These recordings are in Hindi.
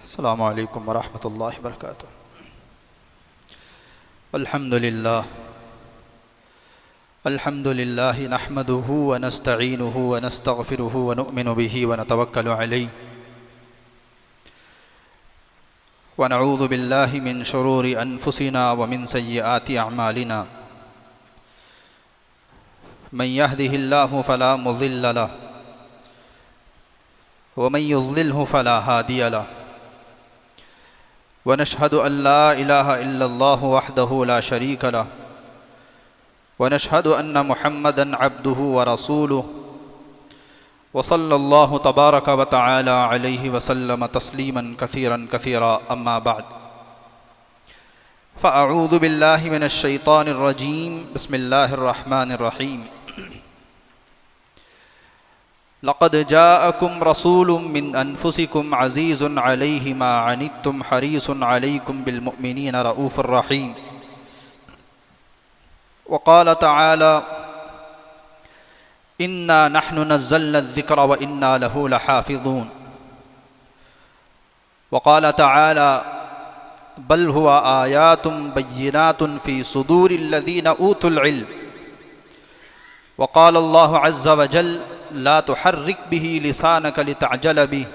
अस्सलामु अलैकुम वरहमतुल्लाहि वबरकातुहू। अल्हम्दुलिल्लाह नहमदुहु व नस्तईनुहु व नस्तगफिरुहु व नुअमिनु बिही व नतवक्कलु अलैहि व नऊज़ु बिल्लाहि मिन शुरूरि अनफुसिना व मिन सय्यिआति अअमालिना। मन यहदिहिल्लाहु फला मुज़िल्ल लहु व मन युज़्लिल्हु फला हादिय लहु व नशहदु अल्ला इलाहा इल्लल्लाहु वहदहु ला शरीक लहु व नशहदु अन्न मुहम्मदन अब्दुहु व रसूलुहु व सल्लल्लाहु तबारक व तआला अलैहि व सल्लम तस्लीमन कसीरन कसीरा। अम्मा बाद फ़अऊज़ु बिल्लाहि मिनश शैतानिर रजीम। बिस्मिल्लाहिर रहमानिर रहीम। लक़द जाअकुम रसूलुम मिन अनफुसिकुम अज़ीज़ुन अलैहि मा अनित्तुम हरीसुन अलैकुम बिल मुअमिनीना रऊफ़ुर रहीम। वक़ाल तआला इन्ना नहनु नज़्ज़लना ज़िक्र व इन्ना लहु लहाफ़िज़ून। वक़ाल तआला बल हुवा आयातुम बय्यिनातुन फ़ी सुदूरिल्लज़ीना ऊतुल इल्म। वक़ाल अल्लाहु अज़्ज़ व जल ला तुहर्रिक बिही लिसानक लितअजल बिही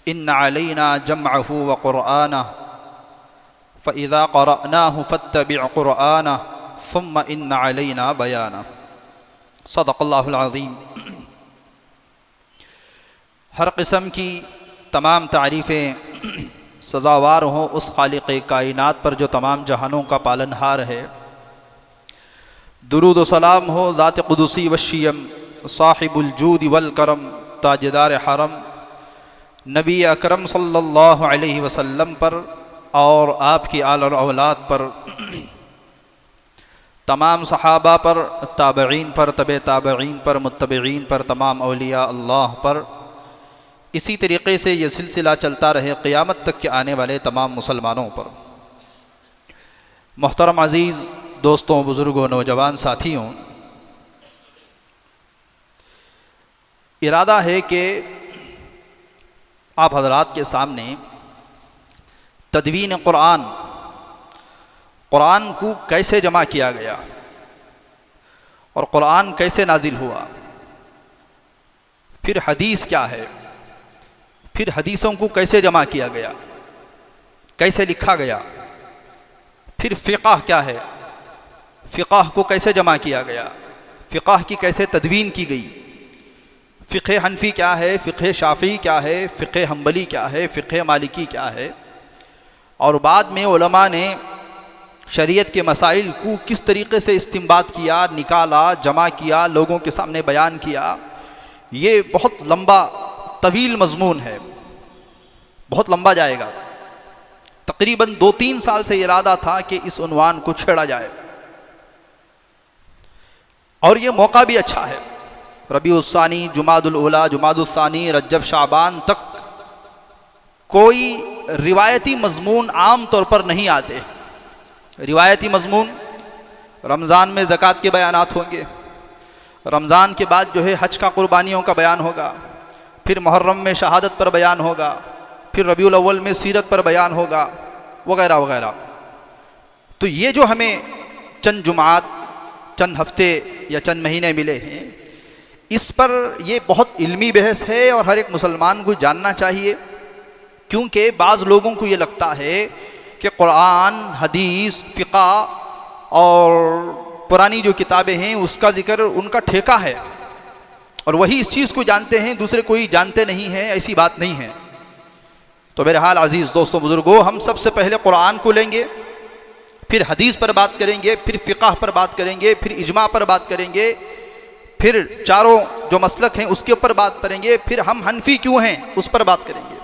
इन्न अलैना जमअहु व क़ुरआनहु फ़इज़ा क़रअनाहु फ़त्तबिअ क़ुरआनहु सुम्मा इन्न अलैना बयानहु। सदक़ल्लाहुल अज़ीम। हर किस्म की तमाम तारीफ़ें सज़ावार हों उस खालिक़ कायनात पर जो तमाम जहानों का पालनहार है। दुरूद व सलाम हो ज़ात क़ुदसी व शियम साहिबुल जूद वल करम ताजदार हरम नबी अकरम सल्लल्लाहु अलैहि वसल्लम पर और आपकी आल और औलाद पर, तमाम सहाबा पर, ताबईन पर, तबे ताबईन पर, मुत्तबईन पर, तमाम औलिया अल्लाह पर, इसी तरीक़े से ये सिलसिला चलता रहे क़यामत तक के आने वाले तमाम मुसलमानों पर। मोहतरम अज़ीज़ दोस्तों, बुज़ुर्गों, नौजवान साथियों, इरादा है कि आप हज़रात के सामने तदवीन क़ुरान, क़ुरान को कैसे जमा किया गया और क़ुरान कैसे नाजिल हुआ, फिर हदीस क्या है, फिर हदीसों को कैसे जमा किया गया, कैसे लिखा गया, फिर फ़िक़ह क्या है, फ़िक़ह को कैसे जमा किया गया, फ़िक़ह की कैसे तदवीन की गई, फ़िक़ह हनफ़ी क्या है, फ़िक़ह शाफ़ी क्या है, फ़िक़ह हम्बली क्या है, फ़िक़ह मालिकी क्या है, और बाद में उलमा ने शरीयत के मसाइल को किस तरीक़े से इस्तिंबात किया, निकाला, जमा किया, लोगों के सामने बयान किया। ये बहुत लंबा तवील मज़मून है, बहुत लंबा जाएगा। तकरीबन 2-3 साल से इरादा था कि इस उन्वान को छेड़ा जाए और ये मौका भी अच्छा है। रबीउस्सानी, जुमादुल ऊला, जुमादुस्सानी, रज्जब, शाबान तक कोई रिवायती मज़मून आम तौर पर नहीं आते। रिवायती मज़मून रमज़ान में ज़कात के बयानात होंगे, रमज़ान के बाद जो है हज का क़ुरबानियों का बयान होगा, फिर मुहर्रम में शहादत पर बयान होगा, फिर रबीउल अव्वल में सीरत पर बयान होगा, वगैरह वगैरह। तो ये जो हमें चंद जुमात, चंद हफ्ते या चंद महीने मिले हैं, इस पर ये बहुत इल्मी बहस है और हर एक मुसलमान को जानना चाहिए। क्योंकि बाज़ लोगों को ये लगता है कि क़ुरान, हदीस, फ़िक़ह और पुरानी जो किताबें हैं उसका ज़िक्र उनका ठेका है और वही इस चीज़ को जानते हैं, दूसरे कोई जानते नहीं हैं। ऐसी बात नहीं है। तो बहरहाल अज़ीज़ दोस्तों, बुज़ुर्गों, हम सबसे पहले क़ुरान को लेंगे, फिर हदीस पर बात करेंगे, फिर फ़िक़ह पर बात करेंगे, फिर इजमा पर बात करेंगे, फिर चारों जो मसलक हैं उसके ऊपर बात करेंगे, फिर हम हनफी क्यों हैं उस पर बात करेंगे।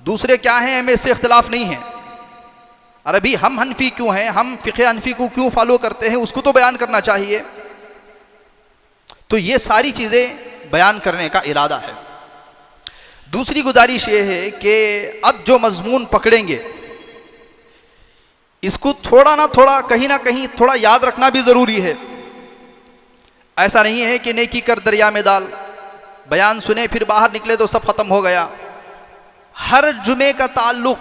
दूसरे क्या हैं हमें इससे इख्तिलाफ़ नहीं है। अरबी हम हनफी क्यों हैं, हम फ़िक़ह हनफी को क्यों फॉलो करते हैं, उसको तो बयान करना चाहिए। तो ये सारी चीज़ें बयान करने का इरादा है। दूसरी गुजारिश ये है कि अब जो मज़मून पकड़ेंगे इसको थोड़ा ना थोड़ा, कहीं ना कहीं थोड़ा याद रखना भी ज़रूरी है। ऐसा नहीं है कि नेकी कर दरिया में डाल, बयान सुने फिर बाहर निकले तो सब ख़त्म हो गया। हर जुमे का ताल्लुक़,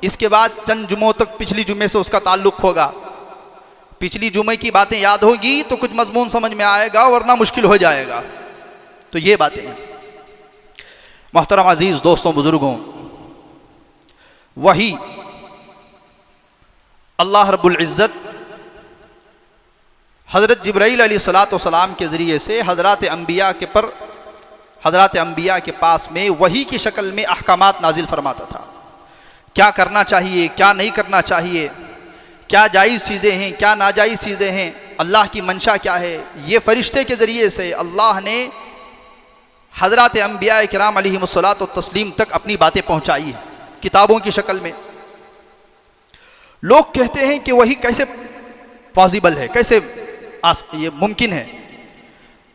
इसके बाद चंद जुमों तक पिछली जुमे से उसका ताल्लुक़ होगा। पिछली जुमे की बातें याद होगी तो कुछ मजमून समझ में आएगा, वरना मुश्किल हो जाएगा। तो ये बातें हैं। मोहतरम अजीज़ दोस्तों बुज़ुर्गों, वही अल्लाह रब्बुल इज़्ज़त हज़रत जिब्राईल अलैहिस्सलाम के ज़रिए से हज़रात अंबिया के पास में वही की शक्ल में अहकामात नाजिल फरमाता था। क्या करना चाहिए, क्या नहीं करना चाहिए, क्या जायज़ चीज़ें हैं, क्या नाजायज़ चीज़ें हैं, अल्लाह की मंशा क्या है, ये फ़रिश्ते के ज़रिए से अल्लाह ने हज़रात अंबिया किराम अलैहिमुस्सलातु तस्लीम तक अपनी बातें पहुँचाई है किताबों की शक्ल में। लोग कहते हैं कि वही कैसे पॉसिबल है, कैसे ये मुमकिन है।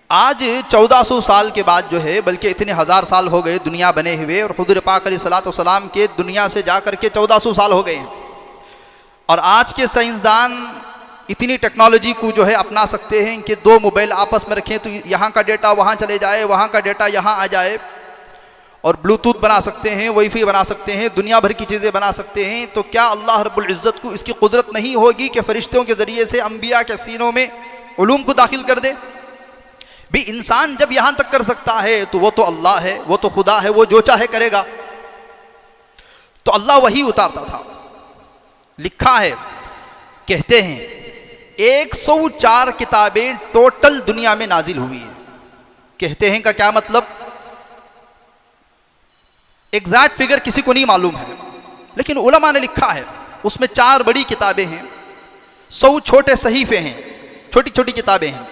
आज 1400 साल के बाद जो है, बल्कि इतने हज़ार साल हो गए दुनिया बने हुए, और हुज़ूर पाक अलैहिस्सलाम के दुनिया से जा कर के 1400 साल हो गए हैं। और आज के साइंसदान इतनी टेक्नोलॉजी को जो है अपना सकते हैं कि दो मोबाइल आपस में रखें तो यहाँ का डेटा वहाँ चले जाए, वहाँ का डेटा यहाँ आ जाए, और ब्लूटूथ बना सकते हैं, वाईफाई बना सकते हैं, दुनिया भर की चीज़ें बना सकते हैं। तो क्या अल्लाह रब्बुल इज़्ज़त को इसकी कुदरत नहीं होगी कि फ़रिश्तों के ज़रिए से अंबिया के सीनों में उलूम को दाखिल कर दे? भी इंसान जब यहाँ तक कर सकता है तो वो तो अल्लाह है, वो तो खुदा है, वो जो चाहे करेगा। तो अल्लाह वही उतारता था। लिखा है, कहते हैं 104 किताबें टोटल दुनिया में नाजिल हुई हैं। कहते हैं का क्या मतलब, एग्जैक्ट फिगर किसी को नहीं मालूम है, लेकिन उलमा ने लिखा है उसमें 4 बड़ी किताबें हैं, 100 छोटे सहीफे हैं, छोटी छोटी किताबें हैं,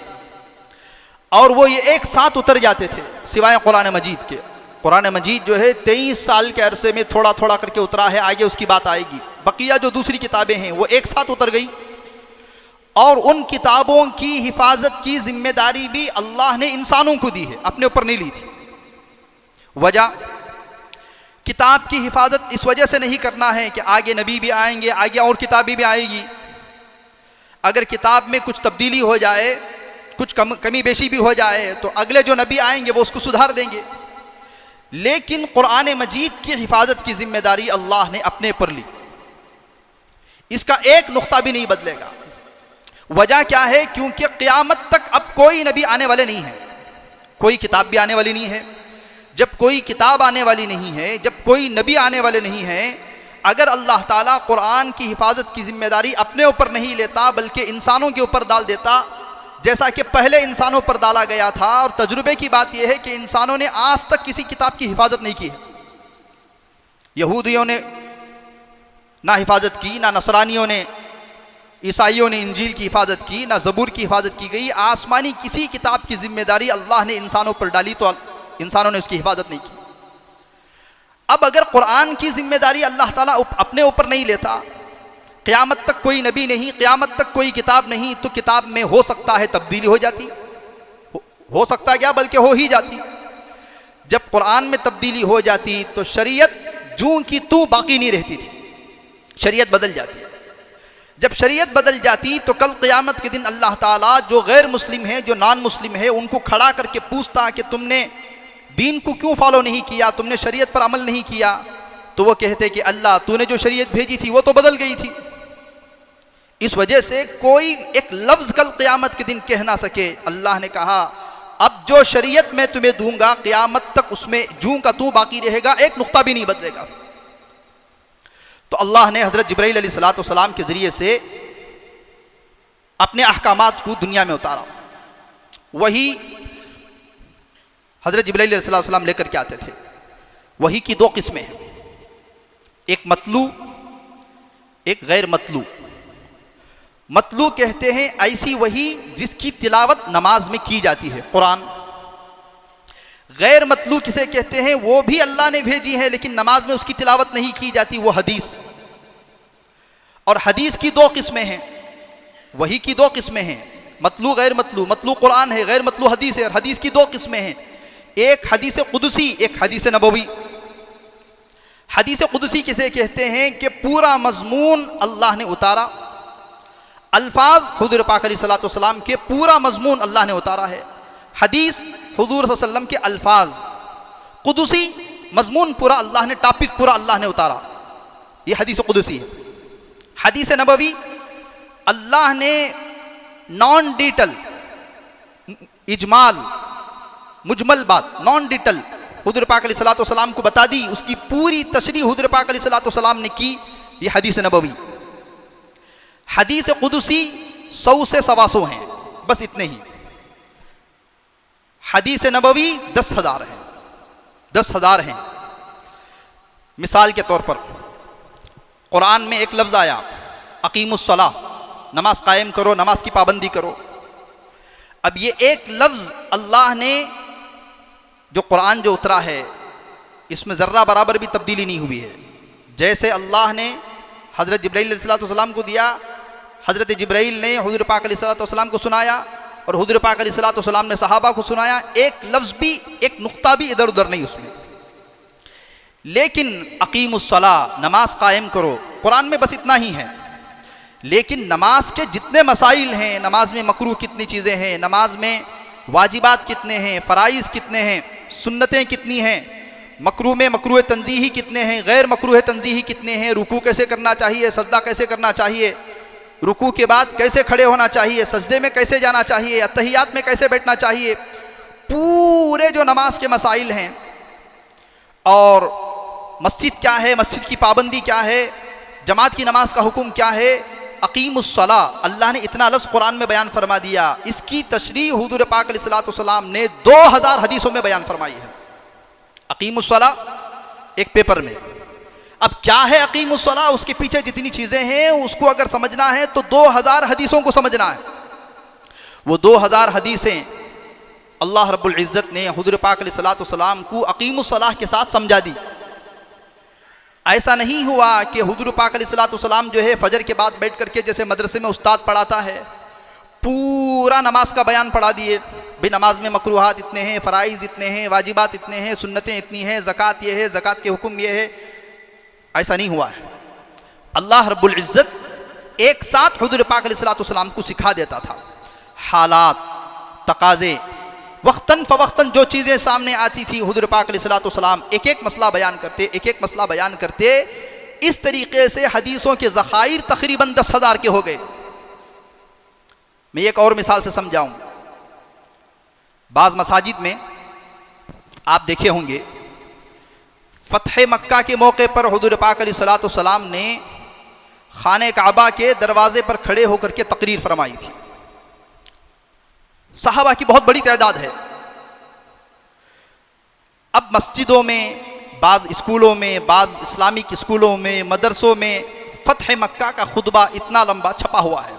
और वो ये एक साथ उतर जाते थे सिवाय कुरान मजीद के। कुरान मजीद जो है 23 साल के अरसे में थोड़ा थोड़ा करके उतरा है, आगे उसकी बात आएगी। बकिया जो दूसरी किताबें हैं वो एक साथ उतर गई, और उन किताबों की हिफाजत की जिम्मेदारी भी अल्लाह ने इंसानों को दी है, अपने ऊपर नहीं ली थी। वजह, किताब की हिफाजत इस वजह से नहीं करना है कि आगे नबी भी आएंगे, आगे और किताबें भी आएगी, अगर किताब में कुछ तब्दीली हो जाए, कुछ कमी बेशी भी हो जाए, तो अगले जो नबी आएंगे वो उसको सुधार देंगे। लेकिन कुरान मजीद की हिफाजत की जिम्मेदारी अल्लाह ने अपने पर ली, इसका एक नुक्ता भी नहीं बदलेगा। वजह क्या है, क्योंकि क़यामत तक अब कोई नबी आने वाले नहीं है, कोई किताब भी आने वाली नहीं है। जब कोई किताब आने वाली नहीं है, जब कोई नबी आने वाले नहीं है, अगर अल्लाह ताला कुरान की हिफाजत की जिम्मेदारी अपने ऊपर नहीं लेता बल्कि इंसानों के ऊपर डाल देता, जैसा कि पहले इंसानों पर डाला गया था। और तजुर्बे की बात यह है कि इंसानों ने आज तक किसी किताब की हिफाजत नहीं की है। यहूदियों ने ना हिफाजत की, ना नसरानियों ने, ईसाइयों ने इंजील की हिफाजत की, ना ज़बूर की हिफाजत की गई। आसमानी किसी किताब की जिम्मेदारी अल्लाह ने इंसानों पर डाली तो इंसानों ने उसकी हिफाजत नहीं की। अब अगर कुरान की जिम्मेदारी अल्लाह ताला अपने ऊपर नहीं लेता, क़यामत तक कोई नबी नहीं, क़यामत तक कोई किताब नहीं, तो किताब में हो सकता है तब्दीली हो जाती, हो सकता है क्या, बल्कि हो ही जाती। जब कुरान में तब्दीली हो जाती तो शरीयत जूं की तू बाकी नहीं रहती थी, शरीयत बदल जाती। जब शरीयत बदल जाती तो कल क़यामत के दिन अल्लाह ताला जो गैर मुस्लिम है, जो नॉन मुस्लिम है, उनको खड़ा करके पूछता कि तुमने दीन को क्यों फॉलो नहीं किया, तुमने शरीयत पर अमल नहीं किया। तो वो कहते कि अल्लाह तूने जो शरीयत भेजी थी वो तो बदल गई थी। इस वजह से कोई एक लफ्ज़ कल क़यामत के दिन कह ना सके। अल्लाह ने कहा अब जो शरीयत मैं तुम्हें दूंगा क़यामत तक उसमें जूं का तू बाकी रहेगा, एक नुक्ता भी नहीं बदलेगा। तो अल्लाह ने हज़रत जिब्राईल अलैहिस्सलाम के ज़रिए से अपने अहकामात को दुनिया में उतारा। वही हज़रत जिब्राईल अलैहिस्सलाम लेकर के आते थे। वही की 2 किस्में हैं, एक मतलू, एक गैर मतलू। मतलू कहते हैं ऐसी वही जिसकी तिलावत नमाज में की जाती है, कुरान। गैर मतलू किसे कहते हैं, वो भी अल्लाह ने भेजी है लेकिन नमाज में उसकी तिलावत नहीं की जाती, वो हदीस। और हदीस की 2 किस्में हैं, वही की 2 किस्में हैं, मतलू गैर मतलू। मतलू कुरान है, गैर मतलू हदीस है। और हदीस की 2 किस्में हैं, एक हदीस कुदसी, एक हदीस नबवी। हदीस कुदसी किसे कहते हैं कि पूरा मजमून अल्लाह ने उतारा, अल्फाज हुज़ूर पाक अलैहिस्सलाम के पूरा मजमून अल्लाह ने उतारा है। हदीस हुज़ूर सल्लल्लाहु अलैहि वसल्लम के अल्फाज, कुदसी मजमून पूरा अल्लाह ने, टॉपिक पूरा अल्लाह ने उतारा। ये हदीस कुदसी है। हदीस नबवी अल्लाह ने नॉन डिटेल, इजमाल, मुजमल बात, नॉन डिटेल हुज़ूर पाक अलैहिस्सलातु वस्सलाम को बता दी, उसकी पूरी तशरीह हुज़ूर पाक अलैहिस्सलातु वस्सलाम ने की। ये हदीस नबवी। हदीस कुदसी 100 से 125 हैं, बस इतने ही। हदीस नबवी 10,000 हैं, 10,000 हैं। मिसाल के तौर पर कुरान में एक लफ्ज़ आया अकीमुस्सलाह, नमाज कायम करो, नमाज की पाबंदी करो। अब ये एक लफ्ज़ अल्लाह ने, जो कुरान जो उतरा है इसमें ज़र्रा बराबर भी तब्दीली नहीं हुई है। जैसे अल्लाह ने हज़रत जिब्राईल अलैहिस्सलाम को दिया, हज़रत जिब्राईल ने हुज़ूर पाक अलैहिस्सलाम को सुनाया और हुज़ूर पाक अलैहिस्सलाम ने सहाबा को सुनाया। एक लफ्ज़ भी, एक नुक्ता भी इधर उधर नहीं उसमें। लेकिन अकीमुस्सलाह, नमाज कायम करो, कुरान में बस इतना ही है। लेकिन नमाज के जितने मसाइल हैं, नमाज में मकरूह कितनी चीज़ें हैं, नमाज में वाजिबात कितने हैं, फ़राइज़ कितने हैं, सुन्नतें कितनी हैं, मकरूह में मकरूह तंज़ीही कितने हैं, गैर मकरूह तंज़ीही कितने हैं, रुकू कैसे करना चाहिए, सजदा कैसे करना चाहिए, रुकू के बाद कैसे खड़े होना चाहिए, सजदे में कैसे जाना चाहिए, अत्तहियात में कैसे बैठना चाहिए, पूरे जो नमाज के मसाइल हैं। और मस्जिद क्या है, मस्जिद की पाबंदी क्या है, जमात की नमाज का हुक्म क्या है, अकीमुस्सलाह, अल्लाह ने इतना लफ्ज़ कुरान में बयान फरमा दिया। इसकी तशरीह हुज़ूर पाक अलैहिस्सलातु वस्सलाम ने 2000 हदीसों में बयान फरमाई है। अकीमुस्सलाह एक पेपर में। अब क्या है अकीमुस्सलाह, उसके पीछे जितनी चीज़ें हैं उसको अगर समझना है तो 2000 हदीसों को समझना है। वो 2000 हदीसें अल्लाह रब्बुल इज़्ज़त ने हुज़ूर पाक अलैहिस्सलातु वस्सलाम को अकीमुस्सलाह के साथ समझा दी। ऐसा नहीं हुआ कि हुज़ूर पाक अलैहिस्सलातु वस्सलाम जो है फजर के बाद बैठ करके जैसे मदरसे में उस्ताद पढ़ाता है पूरा नमाज का बयान पढ़ा दिए, भाई नमाज में मकरूहात इतने हैं, फ़राइज़ इतने हैं, वाजिबात इतने हैं, सुन्नतें इतनी हैं, ज़कात ये है, ज़कात के हुक्म ये है। ऐसा नहीं हुआ है। अल्लाह रब्बुल इज़्ज़त एक साथ हुज़ूर पाक अलैहिस्सलातु वस्सलाम को सिखा देता था। हालात, तकाज़े, वक्तन फ़वक्तन जो चीज़ें सामने आती थी हुज़ूर पाक अलैहिस्सलातु वस्सलाम एक एक मसला बयान करते, एक एक मसला बयान करते। इस तरीके से हदीसों के ज़खाइर तकरीबन 10,000 के हो गए। मैं एक और मिसाल से समझाऊं। बाज़ मसाजिद में आप देखे होंगे फ़तह मक्का के मौके पर हुज़ूर पाक अलैहिस्सलातु वस्सलाम ने खाने काबा के दरवाज़े पर खड़े होकर के तकरीर फरमाई थी। सहाबा की बहुत बड़ी तादाद है। अब मस्जिदों में, बाज़ स्कूलों में, बाज़ इस्लामिक स्कूलों में, मदरसों में फ़तह मक्का का खुतबा इतना लंबा छपा हुआ है।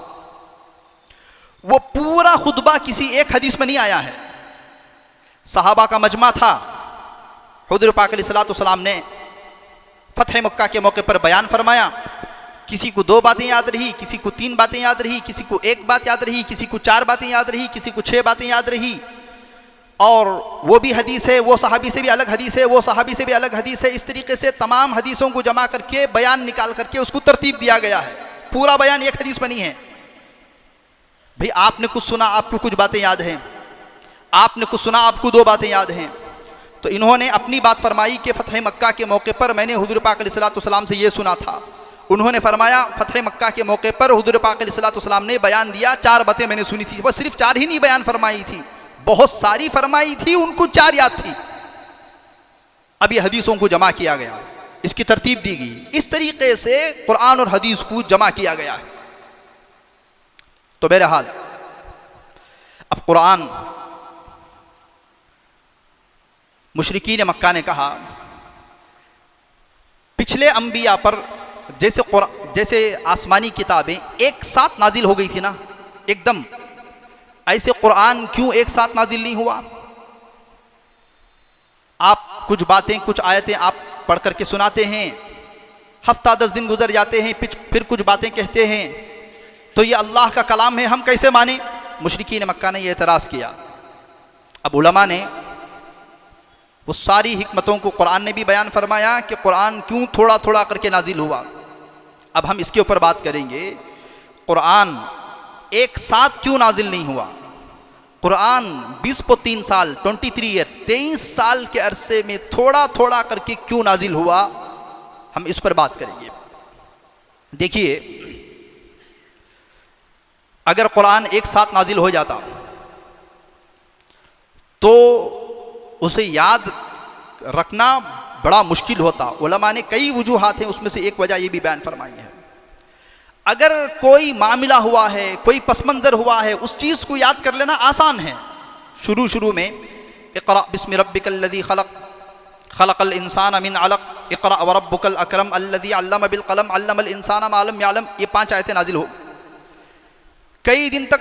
वो पूरा खुतबा किसी एक हदीस में नहीं आया है। सहाबा का मजमा था, हुज़ूर पाक अलैहिस्सलातु वस्सलाम ने फ़तह मक्का के मौके पर बयान फरमाया। किसी को 2 बातें याद रही, किसी को 3 बातें याद रही, किसी को 1 बात याद रही, किसी को 4 बातें याद रही, किसी को 6 बातें याद रही। और वो भी हदीस है, वो सहाबी से भी अलग हदीस है, वो सहाबी से भी अलग हदीस है। इस तरीके से तमाम हदीसों को जमा करके बयान निकाल करके उसको तरतीब दिया गया है। पूरा बयान एक हदीस में नहीं है। भाई आपने कुछ सुना, आपको कुछ बातें याद हैं, आपने कुछ सुना, आपको 2 बातें याद हैं। तो इन्होंने अपनी बात फरमाई कि फ़तह मक्का के मौके पर मैंने हुज़ूर पाक अलैहिस्सलातु वस्सलाम से ये सुना था। उन्होंने फरमाया फ़तह मक्का के मौके पर हुज़ूर पाक अलैहिस्सलातु वस्सलाम ने बयान दिया, 4 बातें मैंने सुनी थी। वह सिर्फ 4 ही नहीं बयान फरमाई थी, बहुत सारी फरमाई थी, उनको 4 याद थी। अब ये हदीसों को जमा किया गया, इसकी तरतीब दी गई। इस तरीके से कुरान और हदीस को जमा किया गया है। तो बहरहाल अब कुरान, मुशरिकीन मक्का ने कहा पिछले अंबिया पर जैसे आसमानी किताबें एक साथ नाजिल हो गई थी ना एकदम, ऐसे कुरान क्यों एक साथ नाजिल नहीं हुआ? आप कुछ बातें, कुछ आयतें आप पढ़ करके सुनाते हैं, हफ्ता 10 दिन गुजर जाते हैं, फिर कुछ बातें कहते हैं, तो ये अल्लाह का कलाम है, हम कैसे माने? मुशरिकीन मक्का ने यह एतराज़ किया। अब उलमा ने वो सारी हिकमतों को कुरान ने भी बयान फरमाया कि कुरान क्यों थोड़ा थोड़ा करके नाजिल हुआ। अब हम इसके ऊपर बात करेंगे, कुरान एक साथ क्यों नाजिल नहीं हुआ? कुरान 20 साल 23 ईयर 23 साल के अरसे में थोड़ा थोड़ा करके क्यों नाजिल हुआ, हम इस पर बात करेंगे। देखिए, अगर कुरान एक साथ नाजिल हो जाता तो उसे याद रखना बड़ा मुश्किल होता। उलमा ने कई वजूहात हैं, उसमें से एक वजह यह भी बयान फरमाई है, अगर कोई मामला हुआ है, कोई पस मंज़र हुआ है, उस चीज़ को याद कर लेना आसान है। शुरू में इक़रा बिस्मि रब्बिकल्लज़ी खलक़ खलक़ल इंसान मिन अलक़ इक़रा व रब्बुकल अकरम अल्लज़ी अल्लम बिल क़लम अल्लमल इंसान मा लम यअलम, ये 5 आयतें नाजिल हो। कई दिन तक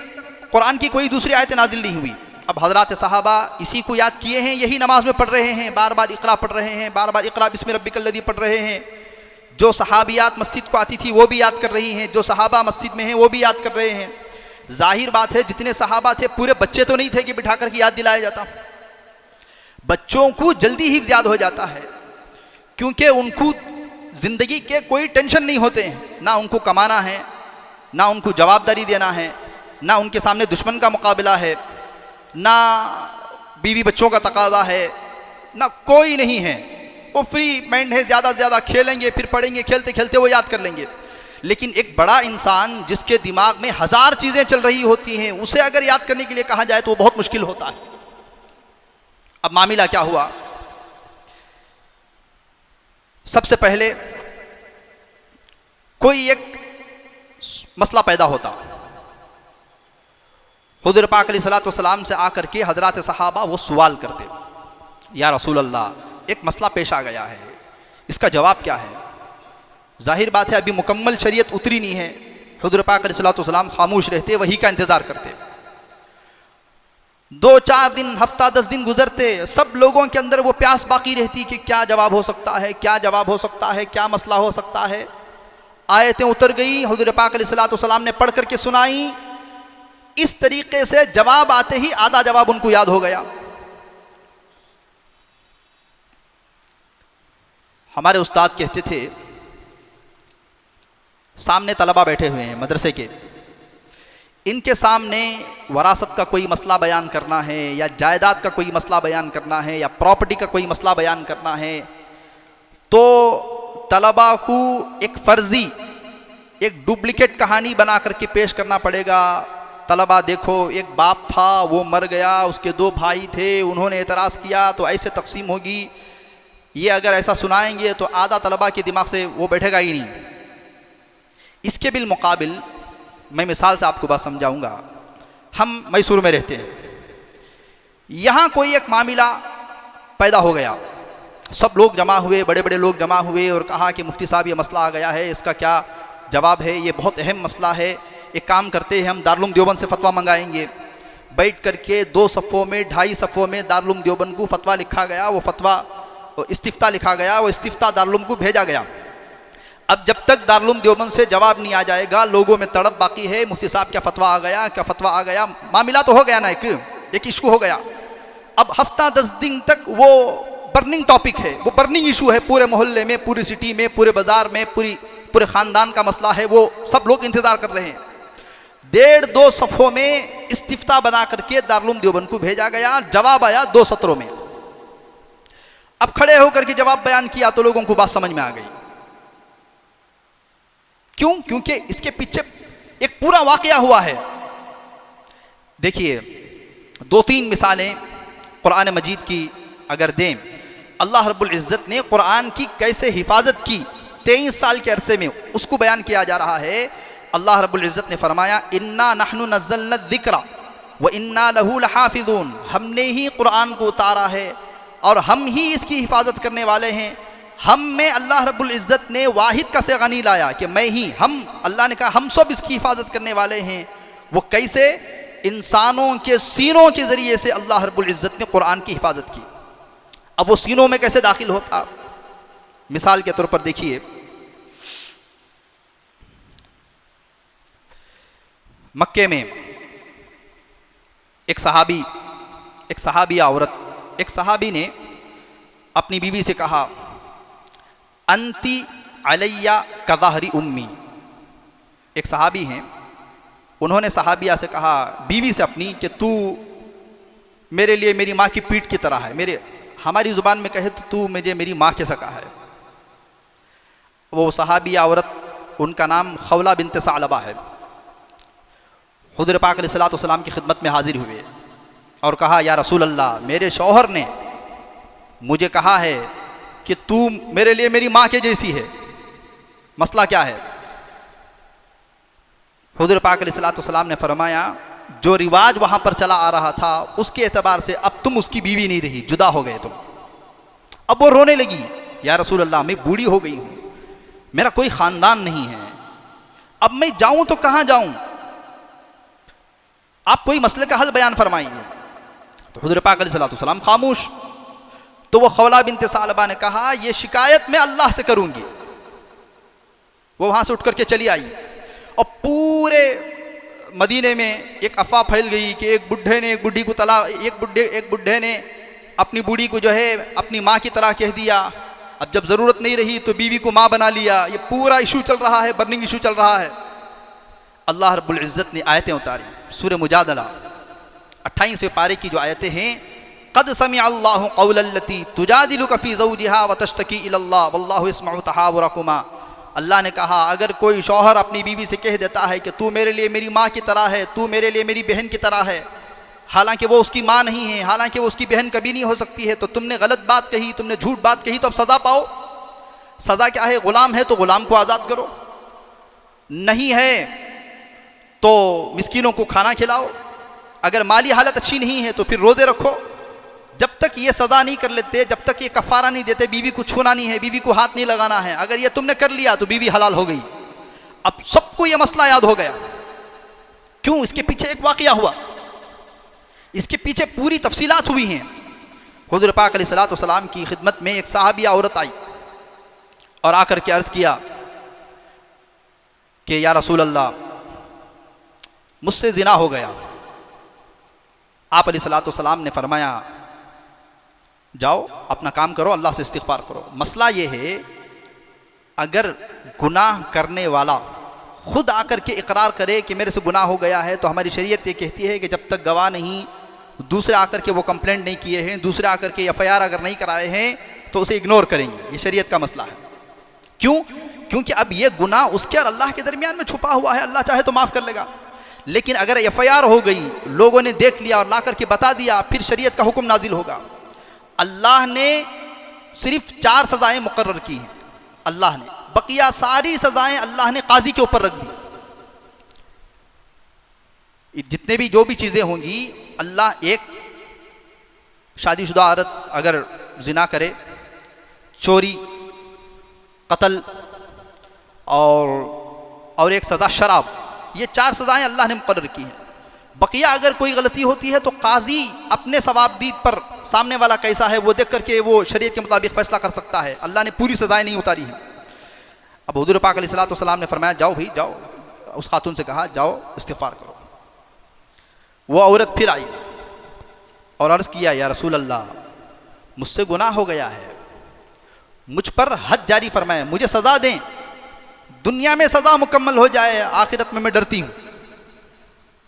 कुरान की कोई दूसरी आयतें नाजिल नहीं हुई। अब हज़रात सहाबा इसी को याद किए हैं, यही नमाज में पढ़ रहे हैं, बार बार इक़रा पढ़ रहे हैं, बार बार इक़रा बिस्मि रब्बिकल्लज़ी पढ़ रहे हैं। जो सहाबियात मस्जिद को आती थी वो भी याद कर रही हैं, जो सहाबा मस्जिद में हैं वो भी याद कर रहे हैं। जाहिर बात है जितने सहाबा थे पूरे बच्चे तो नहीं थे कि बिठा करके याद दिलाया जाता। बच्चों को जल्दी ही याद हो जाता है, क्योंकि उनको ज़िंदगी के कोई टेंशन नहीं होते हैं, ना उनको कमाना है, ना उनको जवाबदारी देना है, ना उनके सामने दुश्मन का मुकाबला है, ना बीवी बच्चों का तकाजा है, ना कोई नहीं है। वो फ्री माइंड है, ज़्यादा से ज़्यादा खेलेंगे, फिर पढ़ेंगे, खेलते खेलते वो याद कर लेंगे। लेकिन एक बड़ा इंसान जिसके दिमाग में 1000 चीज़ें चल रही होती हैं, उसे अगर याद करने के लिए कहा जाए तो वो बहुत मुश्किल होता है। अब मामला क्या हुआ, सबसे पहले कोई एक मसला पैदा होता, हुज़ूर पाक अलैहिस्सलाम से आकर के हज़रात सहाबा वो सवाल करते, या रसूल अल्लाह एक मसला पेश आ गया है, इसका जवाब क्या है। जाहिर बात है अभी मुकम्मल शरीयत उतरी नहीं है, हुज़ूर पाक अलैहिस्सलाम खामोश रहते, वही का इंतज़ार करते। 2-4 दिन, हफ्ता 10 दिन गुजरते, सब लोगों के अंदर वो प्यास बाकी रहती कि क्या जवाब हो सकता है, क्या जवाब हो सकता है, क्या मसला हो सकता है। आयतें उतर गई, हुज़ूर पाक अलैहिस्सलाम ने पढ़ करके सुनाई। इस तरीके से जवाब आते ही आधा जवाब उनको याद हो गया। हमारे उस्ताद कहते थे, सामने तलबा बैठे हुए हैं मदरसे के, इनके सामने वरासत का कोई मसला बयान करना है, या जायदाद का कोई मसला बयान करना है, या प्रॉपर्टी का कोई मसला बयान करना है, तो तलबा को एक फ़र्ज़ी, एक डुप्लिकेट कहानी बना करके पेश करना पड़ेगा। तलबा देखो, एक बाप था, वो मर गया, उसके 2 भाई थे, उन्होंने एतराज़ किया तो ऐसे तकसीम होगी। ये अगर ऐसा सुनाएंगे तो आधा तलबा के दिमाग से वो बैठेगा ही नहीं। इसके बिलमुकाबिल मैं मिसाल से आपको बात समझाऊंगा। हम मैसूर में रहते हैं, यहाँ कोई एक मामला पैदा हो गया, सब लोग जमा हुए, बड़े बड़े लोग जमा हुए और कहा कि मुफ्ती साहब ये मसला आ गया है, इसका क्या जवाब है, ये बहुत अहम मसला है। एक काम करते हैं, हम दारुल देवबंद से फतवा मंगाएंगे। बैठ करके 2 सफ़ों में, 2.5 सफ़ों में दारुल देवबंद को फतवा लिखा गया, वो फतवा इस्तिफ्ता लिखा गया, वो इस्तिफ्ता दारुल को भेजा गया। अब जब तक दारुल देवबंद से जवाब नहीं आ जाएगा, लोगों में तड़प बाकी है, मुफ्ती साहब क्या फतवा आ गया, क्या फतवा आ गया। मामला तो हो गया ना, एक इशू हो गया। अब हफ्ता 10 दिन तक वो बर्निंग टॉपिक है, वो बर्निंग इशू है, पूरे मोहल्ले में, पूरी सिटी में, पूरे बाजार में, पूरे ख़ानदान का मसला है, वो सब लोग इंतज़ार कर रहे हैं। 1.5-2 सफ़ों में इस्तिफ्ता बना करके दारुल देवबंद को भेजा गया, जवाब आया 2 सत्रों में। अब खड़े होकर के जवाब बयान किया तो लोगों को बात समझ में आ गई। क्यों? क्योंकि इसके पीछे एक पूरा वाकया हुआ है। देखिए, 2-3 मिसालें कुरान मजीद की अगर दें, अल्लाह रब्बुल इज़्ज़त ने कुरान की कैसे हिफाजत की 23 साल के अरसे में, उसको बयान किया जा रहा है। अल्लाह रब्बुल इज़्ज़त ने फरमाया, इन्ना नहनु नज़्ज़लना ज़िक्रा व इन्ना लहू लहाफ़िज़ून, हमने ही कुरान को उतारा है और हम ही इसकी हिफाजत करने वाले हैं। हम में अल्लाह रब्बुल इज़्ज़त ने वाहिद का सिगा नहीं लाया कि मैं ही, हम, अल्लाह ने कहा हम सब इसकी हिफाजत करने वाले हैं। वो कैसे? इंसानों के सीनों के ज़रिए से अल्लाह रब्बुल इज़्ज़त ने कुरान की हिफाजत की। अब वो सीनों में कैसे दाखिल होता, मिसाल के तौर पर देखिए, मक्के में एक सहाबिया औरत, एक सहाबी ने अपनी बीवी से कहा, अंती अलैया कज़हरी उम्मी। एक सहाबी हैं, उन्होंने सहाबिया से कहा, बीवी से अपनी, कि तू मेरे लिए मेरी माँ की पीठ की तरह है, मेरे हमारी ज़ुबान में कहे तो तू मुझे मेरी माँ के सका है। वो सहाबी औरत, उनका नाम खौला बिन्त सालबा है, हुज़ूर पाक अलैहिस्सलातु वस्सलाम की खिदमत में हाजिर हुए और कहा, या रसूल अल्लाह, मेरे शौहर ने मुझे कहा है कि तू मेरे लिए मेरी माँ के जैसी है, मसला क्या है? हुज़ूर पाक अलैहिस्सलातु वस्सलाम ने फरमाया, जो रिवाज वहाँ पर चला आ रहा था उसके एतबार से अब तुम उसकी बीवी नहीं रही, जुदा हो गए तुम। अब वो रोने लगी, या रसूल अल्लाह, मैं बूढ़ी हो गई हूँ, मेरा कोई ख़ानदान नहीं है, अब मैं जाऊँ तो कहाँ जाऊँ, आप कोई मसले का हल बयान फरमाइए। तो हुज़ूर पाक अलैहिस्सलातु वस्सलाम खामोश। तो वो खौला बिन्त सालबा ने कहा, ये शिकायत मैं अल्लाह से करूँगी। वो वहाँ से उठ करके चली आई और पूरे मदीने में एक अफवाह फैल गई कि एक बुढ़े ने एक बुढ़ी को एक बुढ़े ने अपनी बूढ़ी को जो है अपनी माँ की तरह कह दिया। अब जब ज़रूरत नहीं रही तो बीवी को माँ बना लिया। ये पूरा इशू चल रहा है, बर्निंग इशू चल रहा है। अल्लाह रब्बुल इज़्ज़त ने आयतें उतारी, सूरह मुजादला 28वें पारे की जो आयतें हैं, क़द समिअ अल्लाहु क़ौलल्लती तुजादिलुका फ़ी ज़ौजिहा व तश्तकी इलल्लाह वल्लाहु यस्मउ तहावुरकुमा। अल्लाह ने कहा, अगर कोई शौहर अपनी बीवी से कह देता है कि तू मेरे लिए मेरी माँ की तरह है, तू मेरे लिए मेरी बहन की तरह है, हालांकि वो उसकी माँ नहीं है, हालांकि वो उसकी बहन कभी नहीं हो सकती है, तो तुमने गलत बात कही, तुमने झूठ बात कही, तो अब सज़ा पाओ। सज़ा क्या है? ग़ुलाम है तो ग़ुलाम को आज़ाद करो, नहीं है तो मिस्कीनों को खाना खिलाओ, अगर माली हालत अच्छी नहीं है तो फिर रोज़े रखो। जब तक ये सज़ा नहीं कर लेते, जब तक ये कफ़ारा नहीं देते, बीवी को छूना नहीं है, बीवी को हाथ नहीं लगाना है, अगर ये तुमने कर लिया तो बीवी हलाल हो गई। अब सबको ये मसला याद हो गया। क्यों? इसके पीछे एक वाक़या हुआ, इसके पीछे पूरी तफसीलात हुई हैं। हुज़ूर पाक अलैहिस्सलातु वस्सलाम की खिदमत में एक सहाबिया औरत आई और आकर के अर्ज़ किया कि या रसूल अल्लाह, मुझसे ज़िना हो गया। आप अलैहिस्सलातु वस्सलाम ने फरमाया, जाओ अपना काम करो, अल्लाह से इस्तिग़फ़ार करो। मसला ये है, अगर गुनाह करने वाला खुद आकर के इकरार करे कि मेरे से गुनाह हो गया है, तो हमारी शरीयत ये कहती है कि जब तक गवाह नहीं, दूसरे आकर के वो कंप्लेंट नहीं किए हैं, दूसरे आकर के एफआईआर अगर नहीं कराए हैं, तो उसे इग्नोर करेंगे। ये शरीयत का मसला है। क्यों? क्योंकि अब ये गुनाह उसके और अल्लाह के दरमियान में छुपा हुआ है, अल्लाह चाहे तो माफ़ कर लेगा। लेकिन अगर एफआईआर हो गई, लोगों ने देख लिया और ला करके बता दिया, फिर शरीयत का हुक्म नाजिल होगा। अल्लाह ने सिर्फ 4 सज़ाएँ मुकर्रर की हैं अल्लाह ने, बकिया सारी सज़ाएँ अल्लाह ने काजी के ऊपर रख दी। जितने भी जो भी चीज़ें होंगी, अल्लाह एक शादीशुदा औरत अगर जिना करे, चोरी, कत्ल और एक सज़ा शराब, ये 4 सज़ाएँ अल्लाह ने मुकर्रर की हैं। बकिया अगर कोई गलती होती है तो काजी अपने सवाबदीद पर सामने वाला कैसा है वो देख करके वो शरीयत के मुताबिक फ़ैसला कर सकता है। अल्लाह ने पूरी सज़ाएँ नहीं उतारी हैं। अब हुज़ूर पाक अलैहिस्सलातु वस्सलाम ने फरमाया, जाओ भाई जाओ, उस खातून से कहा जाओ इस्तिग़फ़ार करो। वो औरत फिर आई और अर्ज़ किया, या रसूल अल्लाह, मुझसे गुनाह हो गया है, मुझ पर हद जारी फरमाएं, मुझे सज़ा दें, दुनिया में सज़ा मुकम्मल हो जाए, आखिरत में मैं डरती हूँ।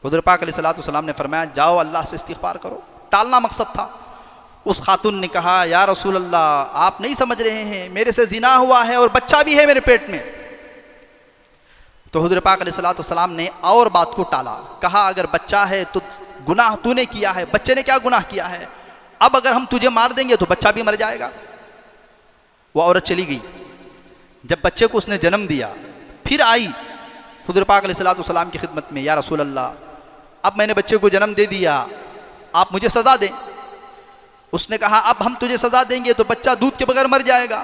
हुज़ूर पाक अलैहिस्सलातु वस्सलाम ने फरमाया, जाओ अल्लाह से इस्तिग़फ़ार करो। टालना मकसद था। उस खातून ने कहा, या रसूल अल्लाह, आप नहीं समझ रहे हैं, मेरे से ज़िना हुआ है और बच्चा भी है मेरे पेट में। तो हुज़ूर पाक अलैहिस्सलातु वस्सलाम ने और बात को टाला, कहा, अगर बच्चा है तो गुनाह तूने किया है, बच्चे ने क्या गुनाह किया है? अब अगर हम तुझे मार देंगे तो बच्चा भी मर जाएगा। वो औरत चली गई। जब बच्चे को उसने जन्म दिया, फिर आई हुज़ूर पाक अलैहिस्सलातु वस्सलाम की खिदमत में, या रसूल अल्लाह, अब मैंने बच्चे को जन्म दे दिया, आप मुझे सज़ा दें। उसने कहा, अब हम तुझे सज़ा देंगे तो बच्चा दूध के बगैर मर जाएगा,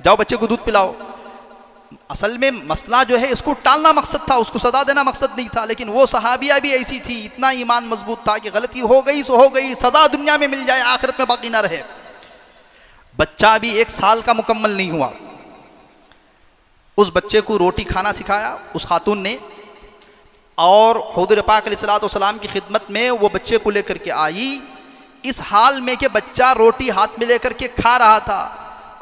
जाओ बच्चे को दूध पिलाओ। असल में मसला जो है, इसको टालना मकसद था, उसको सज़ा देना मकसद नहीं था। लेकिन वो सहाबिया भी ऐसी थी, इतना ईमान मजबूत था कि गलती हो गई सो हो गई, सज़ा दुनिया में मिल जाए, आखिरत में बाकी ना रहे। बच्चा भी 1 साल का मुकम्मल नहीं हुआ। उस बच्चे को रोटी खाना सिखाया उस खातून ने, और हुज़ूर पाक अलैहिस्सलातु वस्सलाम की खिदमत में वो बच्चे को लेकर के आई, इस हाल में कि बच्चा रोटी हाथ में लेकर के खा रहा था।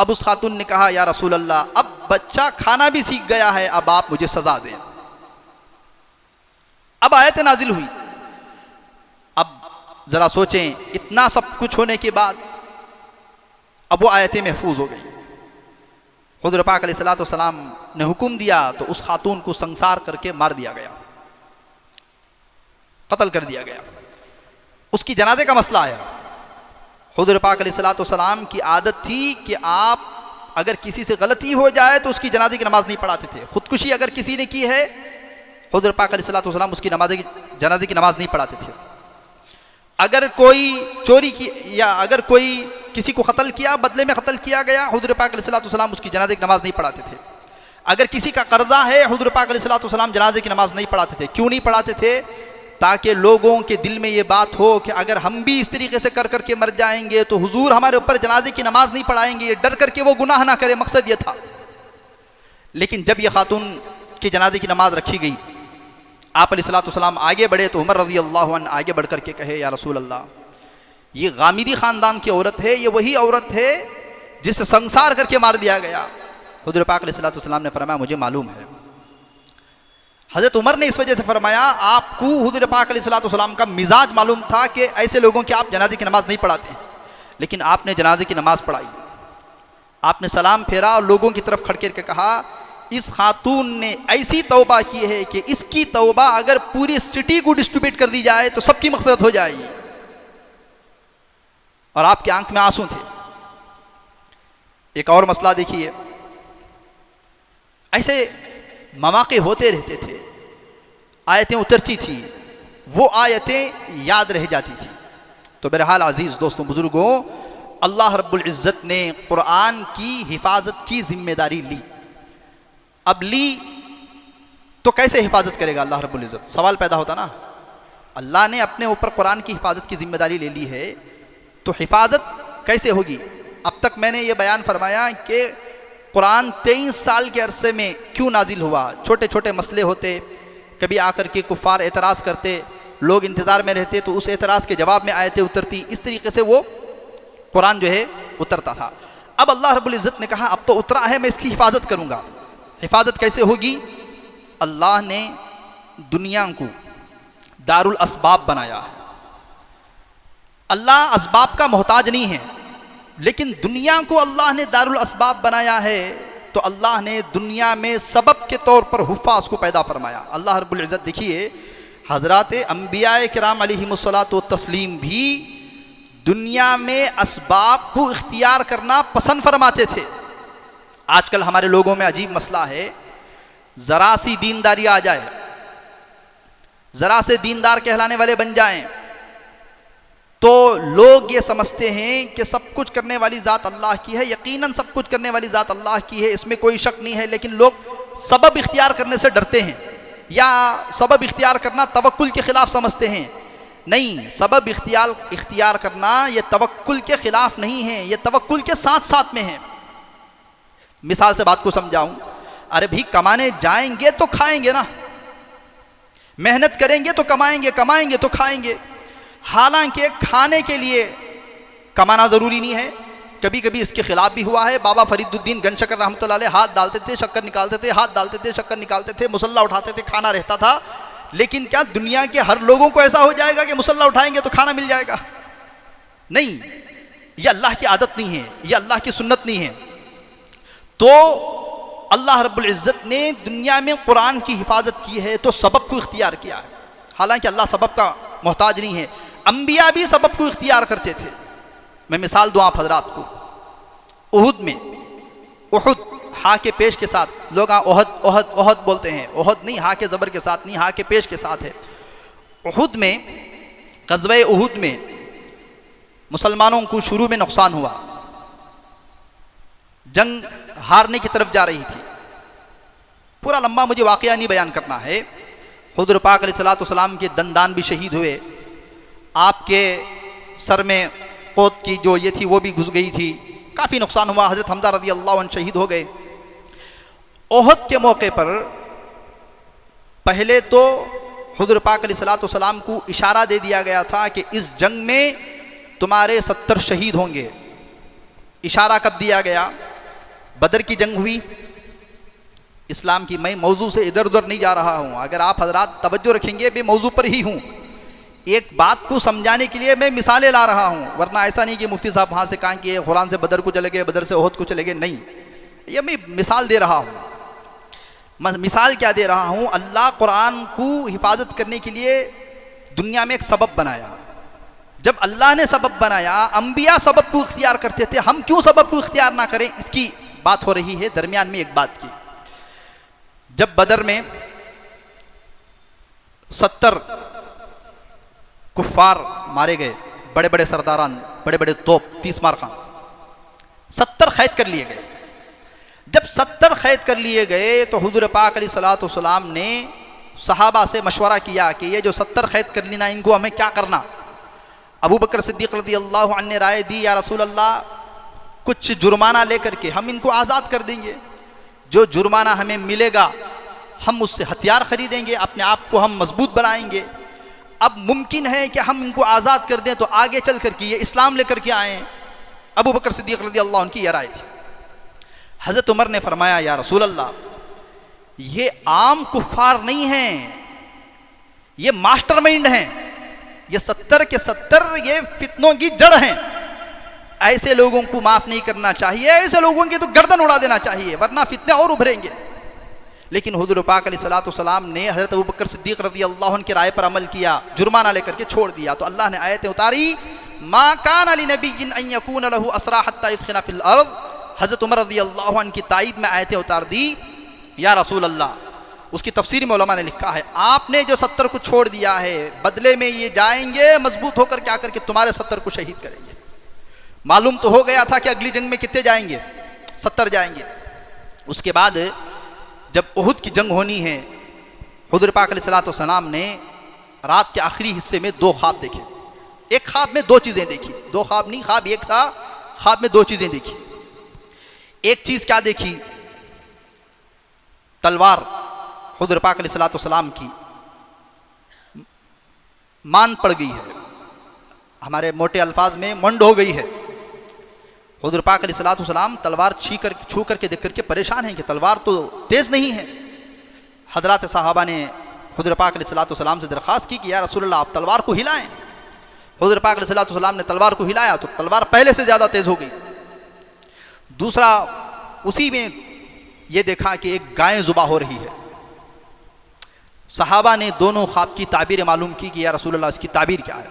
अब उस खातून ने कहा, या रसूल अल्लाह, अब बच्चा खाना भी सीख गया है, अब आप मुझे सज़ा दें। अब आयत नाजिल हुई। अब ज़रा सोचें, इतना सब कुछ होने के बाद अब वो आयतें महफूज हो गई। हुज़ूर पाक अलैहिस्सलाम ने हुक्म दिया तो उस खातून को संसार करके मार दिया गया, कत्ल कर दिया गया। उसकी जनाजे का मसला आया। हुज़ूर पाक अलैहिस्सलाम की आदत थी कि आप अगर किसी से गलती हो जाए तो उसकी जनाजे की नमाज नहीं पढ़ाते थे। खुदकुशी अगर किसी ने की है, हुज़ूर पाक अलैहिस्सलाम उसकी जनाजे की नमाज नहीं पढ़ाते थे। अगर कोई चोरी की या अगर कोई किसी को कत्ल किया, बदले में कत्ल किया गया, हुज़ूर पाक अलैहिस्सलाम उसकी जनाजे की नमाज नहीं पढ़ाते थे। अगर किसी का कर्जा है, हुज़ूर पाक अलैहिस्सलाम जनाजे की नमाज नहीं पढ़ाते थे। क्यों नहीं पढ़ाते थे? ताकि लोगों के दिल में ये बात हो कि अगर हम भी इस तरीके से कर करके मर जाएंगे तो हुजूर हमारे ऊपर जनाजे की नमाज नहीं पढ़ाएंगे, ये डर करके वो गुनाह ना करे। मकसद ये था। लेकिन जब ये खातून की जनाजे की नमाज रखी गई, आप अलैहिस्सलाम आगे बढ़े तो उमर रज़ी अल्लाहु अन्हु आगे बढ़ करके कहे, या रसूल अल्लाह, ये गामिदी ख़ानदान की औरत है, ये वही औरत है जिसे संसार करके मार दिया गया। हुज़ूर पाक अलैहिस्सलाम ने फरमाया, मुझे मालूम है। हज़रत उमर ने इस वजह से फरमाया, आपको हुज़ूर पाक अलैहिस्सलाम का मिजाज मालूम था कि ऐसे लोगों की आप जनाजे की नमाज नहीं पढ़ाते, लेकिन आपने जनाजे की नमाज पढ़ाई। आपने सलाम फेरा और लोगों की तरफ खड़ करके कहा, इस खातून ने ऐसी तौबा की है कि इसकी तौबा अगर पूरी सिटी को डिस्ट्रीब्यूट कर दी जाए तो सबकी मग़फ़िरत हो जाएगी। और आपकी आंख में आंसू थे। एक और मसला देखिए, ऐसे मौक़े होते रहते थे, आयतें उतरती थी, वो आयतें याद रह जाती थी। तो बहरहाल अज़ीज़ दोस्तों बुज़ुर्गों, अल्लाह रब्बुल इज़्ज़त ने कुरान की हिफाजत की जिम्मेदारी ली। अब ली तो कैसे हिफाजत करेगा अल्लाह रब्बुल इज़्ज़त? सवाल पैदा होता ना। अल्लाह ने अपने ऊपर कुरान की हिफाजत की जिम्मेदारी ले ली है, तो हिफाजत कैसे होगी? अब तक मैंने ये बयान फरमाया कि कुरान 23 साल के अरसे में क्यों नाजिल हुआ। छोटे छोटे मसले होते, कभी आकर के कुफ़ार एतराज़ करते, लोग इंतज़ार में रहते, तो उस एतराज़ के जवाब में आयतें उतरती। इस तरीके से वो कुरान जो है उतरता था। अब अल्लाह रब्बुल इज़्ज़त ने कहा, अब तो उतरा है, मैं इसकी हिफाजत करूँगा। हिफाजत कैसे होगी? अल्लाह ने दुनिया को दारुल असबाब बनाया है। अल्लाह असबाब का मोहताज नहीं है, लेकिन दुनिया को अल्लाह ने दारुल असबाब बनाया है। तो अल्लाह ने दुनिया में सबब के तौर पर हुफ़ाज़ को पैदा फरमाया। अल्लाह रब्बुल इज़्ज़त देखिए, हज़रात अंबियाए किराम अलैहिमुस्सलातु तस्लीम भी दुनिया में असबाब को इख्तियार करना पसंद फरमाते थे। आजकल हमारे लोगों में अजीब मसला है, ज़रा सी दीनदारी आ जाए, ज़रा से दीनदार कहलाने वाले बन जाएं, तो लोग ये समझते हैं कि सब कुछ करने वाली ज़ात अल्लाह की है। यकीनन सब कुछ करने वाली ज़ात अल्लाह की है, इसमें कोई शक नहीं है। लेकिन लोग सबब इख्तियार करने से डरते हैं, या सबब इख्तियार करना तवक्कुल के ख़िलाफ़ समझते हैं। नहीं, सबब इख्तियार करना ये तवक्कुल के ख़िलाफ़ नहीं है, ये तवक्कुल के साथ साथ में है। मिसाल से बात को समझाऊं, अरे भी कमाने जाएंगे तो खाएंगे ना, मेहनत करेंगे तो कमाएंगे, कमाएंगे तो खाएंगे। हालांकि खाने के लिए कमाना ज़रूरी नहीं है। कभी कभी इसके खिलाफ भी हुआ है। बाबा फरीदुद्दीन गंजशकर रहमतुल्लाह अलैह हाथ डालते थे, शक्कर निकालते थे, हाथ डालते थे, शक्कर निकालते थे, मुसल्ला उठाते थे, खाना रहता था। लेकिन क्या दुनिया के हर लोगों को ऐसा हो जाएगा कि मुसल्ला उठाएंगे तो खाना मिल जाएगा? नहीं, यह अल्लाह की आदत नहीं है, यह अल्लाह की सुन्नत नहीं है। तो अल्लाह रब्बुल इज़्ज़त ने दुनिया में कुरान की हिफाजत की है, तो सबब को इख्तियार किया है। हालांकि अल्लाह सबब का मोहताज नहीं है, अंबिया भी सबब को इख्तियार करते थे। मैं मिसाल दूँ आप हजरात को, उहुद में, उहुद हा के पेश के साथ, लोग ओहद ओहद ओहद बोलते हैं, ओहद नहीं, हा के ज़बर के साथ नहीं, हा के पेश के साथ है। उहुद में, ग़ज़वे उहुद में मुसलमानों को शुरू में नुकसान हुआ, जंग हारने की तरफ जा रही थी। पूरा लंबा मुझे वाक़या नहीं बयान करना है। हुज़ूर पाक अलैहिस्सलाम के दंदान भी शहीद हुए, आपके सर में पोत की जो ये थी वो भी घुस गई थी, काफ़ी नुकसान हुआ। हज़रत हमज़ा रज़ी अल्लाह अन्हु शहीद हो गए। ओहद के मौके पर पहले तो हुज़ूर पाक अलैहिस्सलाम को इशारा दे दिया गया था कि इस जंग में तुम्हारे 70 शहीद होंगे। इशारा कब दिया गया? बदर की जंग हुई। इस्लाम की, मैं मौजू से इधर उधर नहीं जा रहा हूँ, अगर आप हजरात तवज्जो रखेंगे, मैं मौजू पर ही हूँ। एक बात को समझाने के लिए मैं मिसालें ला रहा हूँ, वरना ऐसा नहीं कि मुफ्ती साहब वहाँ से कहा कि कुरान से बदर को चले गए, बदर से ओहद को चले गए, नहीं, ये मैं मिसाल दे रहा हूँ। मैं मिसाल क्या दे रहा हूँ, अल्लाह कुरान को हिफाजत करने के लिए दुनिया में एक सबब बनाया। जब अल्लाह ने सबब बनाया, अंबिया सबब को इख्तियार करते थे, हम क्यों सबब को इख्तियार ना करें, इसकी बात हो रही है। दरमियान में एक बात की, जब बदर में 70 कुफ्फार मारे गए, बड़े बड़े सरदारान, बड़े बड़े तोप, 30 मार खान, 70 कैद कर लिए गए। जब 70 कैद कर लिए गए तो हुजूर पाक अलैहिस्सलातु वस्सलाम ने सहाबा से मशवरा किया कि ये जो 70 कैद कर लेना, इनको हमें क्या करना। अबू बकर सिद्दीक़ रज़ियल्लाहु अन्हु ने राय दी, या रसूल अल्लाह, कुछ जुर्माना लेकर के हम इनको आज़ाद कर देंगे, जो जुर्माना हमें मिलेगा हम उससे हथियार खरीदेंगे, अपने आप को हम मजबूत बनाएंगे। अब मुमकिन है कि हम इनको आज़ाद कर दें तो आगे चल कर के ये इस्लाम लेकर के आएँ। अबू बकर सिद्दीक़ रज़ियल्लाहु अन्हु की यह राय थी। हज़रत उमर ने फरमाया, या रसूल अल्लाह, ये आम कुफ्फार नहीं हैं, ये मास्टरमाइंड हैं, ये 70 के 70 ये फितनों की जड़ हैं। ऐसे लोगों को माफ़ नहीं करना चाहिए, ऐसे लोगों की तो गर्दन उड़ा देना चाहिए, वरना फितने और उभरेंगे। लेकिन हुजूर पाक अलैहिस्सलातु वस्सलाम ने हज़रत अबू बकर सिद्दीक़ रज़ियल्लाहु अन्हु की राय पर अमल किया, जुर्माना लेकर के छोड़ दिया। तो अल्लाह ने आयतें उतारी, मा कान लिनबिय्यिन अन यकून लहू असरा हत्ता युदखिला फिल अर्ज़। हज़रत उमर रज़ियल्लाहु अन्हु की ताईद में आयतें उतार दी, या रसूल अल्लाह। उसकी तफसीर में उलमा ने लिखा है, आपने जो 70 को छोड़ दिया है, बदले में ये जाएंगे मजबूत होकर क्या करके तुम्हारे 70 को शहीद करेंगे। मालूम तो हो गया था कि अगली जंग में कितने जाएंगे, 70 जाएंगे। उसके बाद जब उहुद की जंग होनी है, हुज़ूर पाक अलैहिस्सलातु वस्सलाम ने रात के आखिरी हिस्से में 2 ख्वाब देखे। एक ख्वाब में 2 चीज़ें देखी, 2 ख्वाब नहीं, ख्वाब एक था, ख्वाब में 2 चीज़ें देखी। एक चीज़ क्या देखी, तलवार हुज़ूर पाक अलैहिस्सलातु वस्सलाम की मान पड़ गई है, हमारे मोटे अल्फाज में मंड हो गई है। हुज़ूर पाक अलैहिस्सलातु वस्सलाम तलवार छू करके देख करके परेशान हैं कि तलवार तो तेज़ नहीं है। हज़रात सहाबा ने हुज़ूर पाक अलैहिस्सलातु वस्सलाम से दरख्वास्त की कि या रसूल अल्लाह, आप तलवार को हिलाएं। हुज़ूर पाक अलैहिस्सलातु वस्सलाम ने तलवार को हिलाया तो तलवार पहले से ज़्यादा तेज़ हो गई। दूसरा, उसी में ये देखा कि एक गाय ज़ुबा हो रही है। सहाबा ने दोनों ख्वाब की ताबीर मालूम की कि या रसूल अल्लाह, इसकी ताबीर क्या है।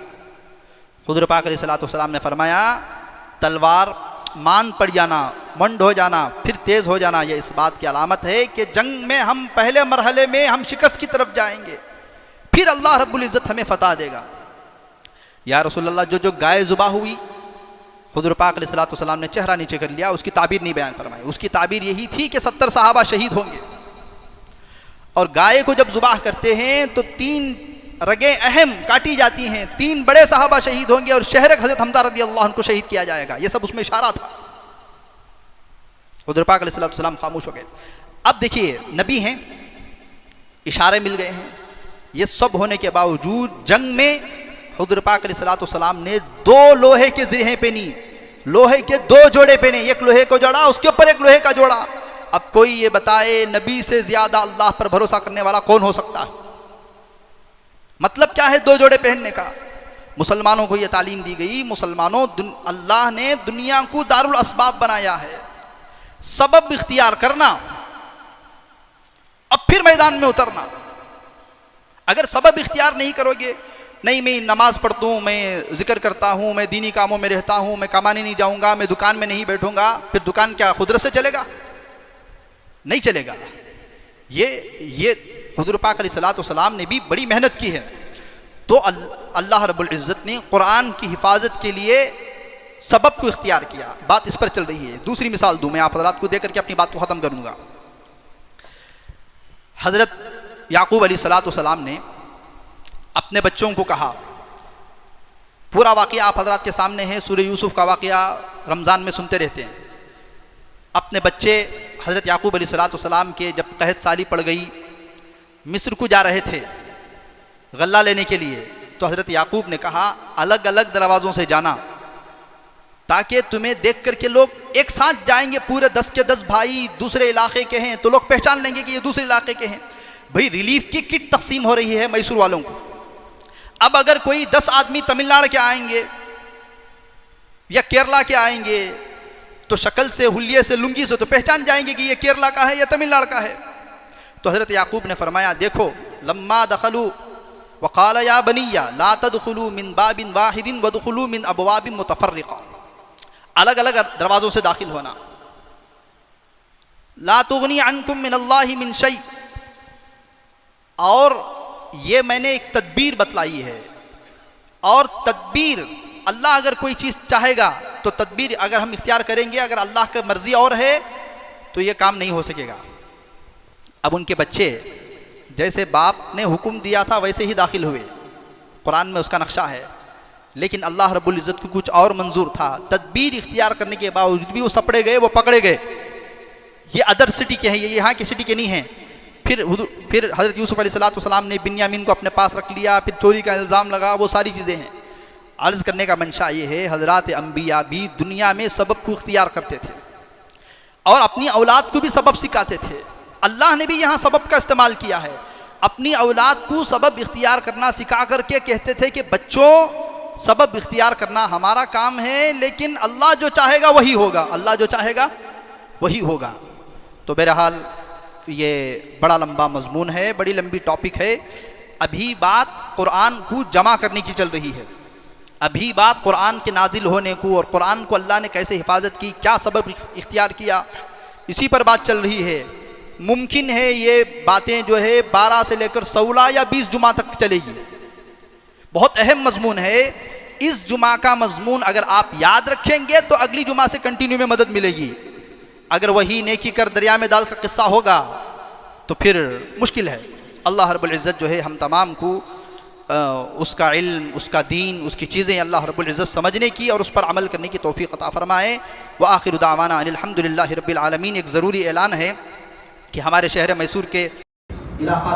हुज़ूर पाक अलैहिस्सलातु वस्सलाम ने फरमाया, तलवार मान पड़ जाना, मंड हो जाना, फिर तेज़ हो जाना, यह इस बात की अलामत है कि जंग में हम पहले मरहले में हम शिकस्त की तरफ जाएंगे, फिर अल्लाह रब्बुल इज़्ज़त हमें फतह देगा। या रसूल अल्लाह, जो गाय ज़ुबा हुई, हुज़ूर पाक अलैहिस्सलातु वस्सलाम ने चेहरा नीचे कर लिया, उसकी ताबीर नहीं बयान फरमाई। उसकी ताबीर यही थी कि 70 सहाबा शहीद होंगे। और गाय को जब ज़ुबाह करते हैं तो 3 रगें अहम काटी जाती हैं, 3 बड़े सहाबा शहीद होंगे और शहर हज़रत हमज़ा रज़ियल्लाहु अन्हु को शहीद किया जाएगा। ये सब उसमें इशारा था। हुज़ूर पाक अलैहिस्सलातु वस्सलाम खामोश हो गए। अब देखिए, नबी हैं, इशारे मिल गए हैं, ये सब होने के बावजूद जंग में हुज़ूर पाक अलैहिस्सलातु वस्सलाम ने 2 लोहे के ज़िरहें पहनी, लोहे के 2 जोड़े पहने, एक लोहे को जोड़ा, उसके ऊपर एक लोहे का जोड़ा। अब कोई ये बताए, नबी से ज़्यादा अल्लाह पर भरोसा करने वाला कौन हो सकता है? मतलब क्या है 2 जोड़े पहनने का? मुसलमानों को यह तालीम दी गई, मुसलमानों, अल्लाह ने दुनिया को दारुल असबाब बनाया है, सबब इख्तियार करना, अब फिर मैदान में उतरना। अगर सबब इख्तियार नहीं करोगे, नहीं मैं नमाज पढ़ता हूँ, मैं जिक्र करता हूँ, मैं दीनी कामों में रहता हूँ, मैं कमाने नहीं जाऊँगा, मैं दुकान में नहीं बैठूँगा, फिर दुकान क्या कुदरत से चलेगा? नहीं चलेगा। ये हुज़ूर पाक अलैहिस्सलातु वस्सलाम ने भी बड़ी मेहनत की है। तो अल्लाह रब्बुल इज़्ज़त ने कुरान की हिफाजत के लिए सबब को इख्तियार किया। बात इस पर चल रही है। दूसरी मिसाल दूँ मैं आप हज़रात को देकर के अपनी बात को ख़त्म करूँगा। हज़रत याकूब अलैहिस्सलातु वस्सलाम ने अपने बच्चों को कहा, पूरा वाक़या आप हज़रात के सामने है, सूरह यूसुफ़ का वाक़या रमज़ान में सुनते रहते हैं। अपने बच्चे हज़रत याकूब अलैहिस्सलातु वस्सलाम के जब कहत साली पड़ गई, मिस्र को जा रहे थे गल्ला लेने के लिए, तो हज़रत याकूब ने कहा अलग अलग दरवाज़ों से जाना, ताकि तुम्हें देख करके लोग एक साथ जाएंगे, पूरे 10 के 10 भाई दूसरे इलाके के हैं, तो लोग पहचान लेंगे कि ये दूसरे इलाके के हैं। भाई रिलीफ की किट तकसीम हो रही है मैसूर वालों को। अब अगर कोई 10 आदमी तमिलनाडु के आएंगे या केरला के आएंगे तो शक्ल से, हुलिये से, लुंगी से तो पहचान जाएंगे कि ये केरला का है या तमिलनाडु का है। तो हज़रत याकूब ने फरमाया, देखो लम्मा दखलू वक़ाल या बनिया ला तदखुलू मिन बाबिन वाहिदिन वदखुलू मिन अबवाबिन मुतफर्रिक़ा, अलग अलग दरवाज़ों से दाखिल होना। ला तुगनी अन्कुम मिनल्लाहि मिन शै, और ये मैंने एक तदबीर बतलाई है, और तदबीर अल्लाह अगर कोई चीज़ चाहेगा तो तदबीर अगर हम इख्तियार करेंगे, अगर अल्लाह की मर्ज़ी और है तो ये काम नहीं हो सकेगा। अब उनके बच्चे जैसे बाप ने हुक्म दिया था वैसे ही दाखिल हुए, कुरान में उसका नक्शा है, लेकिन अल्लाह रब्बुल इज़्ज़त को कुछ और मंजूर था। तदबीर इख्तियार करने के बावजूद भी वो सपड़े गए, वो पकड़े गए। ये अदर सिटी के हैं, ये यहाँ की सिटी के नहीं हैं। फिर हज़रत यूसुफ़ अलैहिस्सलाम ने बिन्यामीन को अपने पास रख लिया, फिर चोरी का इल्ज़ाम लगा, वो सारी चीज़ें हैं। अर्ज़ करने का मंशा ये है, हज़रात अंबिया भी दुनिया में सबब को इख्तियार करते थे और अपनी औलाद को भी सबब सिखाते थे। अल्लाह ने भी यहाँ सबब का इस्तेमाल किया है, अपनी औलाद को सबब इख्तियार करना सिखा करके कहते थे कि बच्चों, सबब इख्तियार करना हमारा काम है, लेकिन अल्लाह जो चाहेगा वही होगा, अल्लाह जो चाहेगा वही होगा। तो बहरहाल ये बड़ा लंबा मजमून है, बड़ी लंबी टॉपिक है। अभी बात कुरान को जमा करने की चल रही है, अभी बात कुरान के नाजिल होने को और कुरान को अल्लाह ने कैसे हिफाजत की, क्या सबब इख्तियार किया, इसी पर बात चल रही है। मुमकिन है ये बातें जो है 12 से लेकर 16 या 20 जुमा तक चलेगी। बहुत अहम मजमून है। इस जुमा का मजमून अगर आप याद रखेंगे तो अगली जुमा से कंटिन्यू में मदद मिलेगी। अगर वही नेकी कर दरिया में डाल का किस्सा होगा तो फिर मुश्किल है। अल्लाह रब्बुल इज़्ज़त जो है हम तमाम को उसका इल्म, उसका दीन, उसकी चीज़ें अल्लाह रब्बुल इज़्ज़त समझने की और उस पर अमल करने की तौफ़ीक़ अता फ़रमाए। व आखिर दावाना अनिल हम्दुलिल्लाहि रब्बिल आलमीन। एक ज़रूरी ऐलान है कि हमारे शहर मैसूर के इलाका